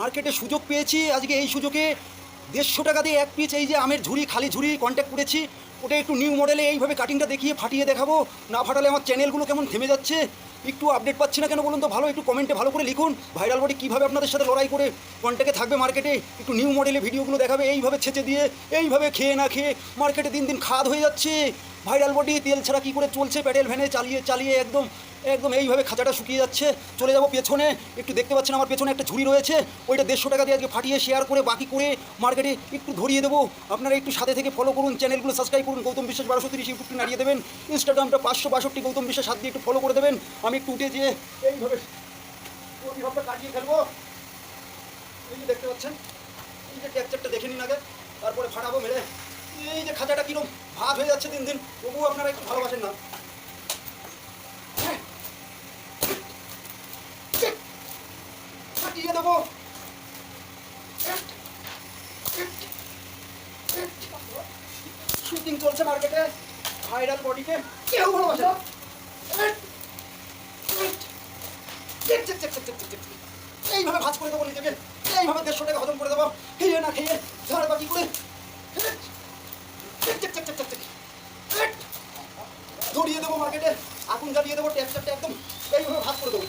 মার্কেটে সুযোগ পেয়েছি আজকে, এই সুযোগে 150 টাকা দিয়ে এক পিস এই যে আমের ঝুড়ি, খালি ঝুড়ি কন্ট্যাক্ট করেছি। ওটা একটু নিউ মডেলে এইভাবে কাটিংটা দেখিয়ে ফাটিয়ে দেখাবো। না ফাটালে আমার চ্যানেলগুলো কেমন থেমে যাচ্ছে, একটু আপডেট পাচ্ছি না কেন বলুন তো। ভালো একটু কমেন্টে ভালো করে লিখুন ভাইরাল বডি কীভাবে আপনাদের সাথে লড়াই করে কন্ট্যাক্টে থাকবে মার্কেটে। একটু নিউ মডেলে ভিডিওগুলো দেখাবে, এইভাবে ছেঁচে দিয়ে এইভাবে খেয়ে না খেয়ে মার্কেটে দিন দিন খাদ হয়ে যাচ্ছে। ভাইরাল বডি তেল ছাড়া কী করে চলছে, প্যাডেল ভ্যানে চালিয়ে চালিয়ে একদম একদম এইভাবে খাঁচাটা শুকিয়ে যাচ্ছে। চলে যাবো পেছনে, একটু দেখতে পাচ্ছেন আমার পেছনে একটা ঝুড়ি রয়েছে, ওইটা 150 টাকা দিয়ে আজকে ফাটিয়ে শেয়ার করে বাকি করে মার্কেটে একটু ধরিয়ে দেবো। আপনারা একটু সাথে থেকে ফলো করুন, চ্যানেলগুলো সাবস্ক্রাইব করুন। গৌতম বিশ্বাস 1230 ইউটিউবটি নাড়িয়ে দেবেন, ইনস্টাগ্রামটা 562 গৌতম বিশ্বাস হাত দিয়ে একটু ফলো করে দেবেন। আমি একটু উঠে যেয়ে এইভাবে ওইভাবে কাটিয়ে ফেলবো। এই যে দেখতে পাচ্ছেন, এই যে টেক্সচারটা দেখে নিন আগে, তারপরে ফাটাবো মেরে। এই যে খাঁচাটা কীরকম ভাত হয়ে যাচ্ছে দিন দিন, তবুও আপনারা একটু ভালোবাসেন না। ফাটিয়ে দেবো। শুটিং চলছে মার্কেটে, ভাইরাল বডিকে কেউ ভালোবাসে না। এইভাবে ভাজ করে দেবো নিজেকে, এইভাবে 150 টাকা হজম করে দেবো খেয়ে না খেয়ে ঝাড় বাকি করে ধরিয়ে দেবো মার্কেটে, আগুন জ্বালিয়ে দেবো, টেক্সচারটা একদম এইভাবে ভাজ করে দেবো।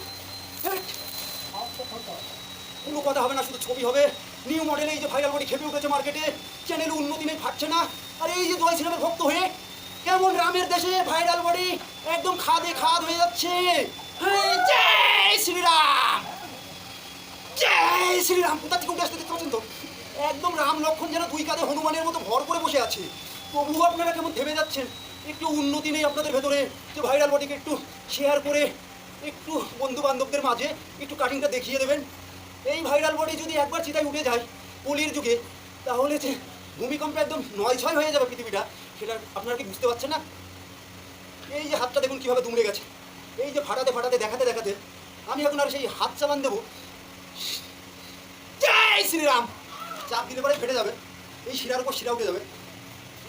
কোনো কথা হবে না, শুধু ছবি হবে। নিউ মডেলে এই যে ভাইরাল বডি খেপে উঠেছে মার্কেটে, চ্যানেলে উন্নতি নেই, ফাটছে না। আর এই যে জয় সিনেমার ভক্ত হয়ে কেমন রামের দেশে ভাইরাল বডি একদম খাদে খাদ হয়ে যাচ্ছে। জয় শ্রীরাম, জয় শ্রীরাম। কোথা থেকে উঠে আসতে দেখতে পাচ্ছেন তো, একদম রাম লক্ষণ যেন দুই কাঁধে হনুমানের মতো ভর করে বসে আছে। তবুও আপনারা কেমন থেমে যাচ্ছেন, একটু উন্নতি নেই আপনাদের ভেতরে যে ভাইরাল বডিকে একটু শেয়ার করে একটু বন্ধু বান্ধবদের মাঝে একটু কাটিংটা দেখিয়ে দেবেন। এই ভাইরাল বডি যদি একবার চিতায় উঠে যায় কলির যুগে, তাহলে যে ভূমিকম্পে একদম 9-6 হয়ে যাবে পৃথিবীটা, সেটা আপনারা কি বুঝতে পারছেন না? এই যে হাতটা দেখুন কীভাবে দুমড়ে গেছে, এই যে ফাটাতে ফাটাতে দেখাতে দেখাতে আমি এখন আর সেই হাত চালান দেবো। জয় শ্রীরাম, চাপ দিলে পরে ফেটে যাবে, এই শিরার উপর শিরা উঠে যাবে।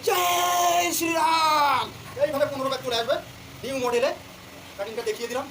জয় শ্রীরাম, এইভাবে 15 ব্যাগ চলে আসবে। নিউ মডেলে কাটিংটা দেখিয়ে দিলাম।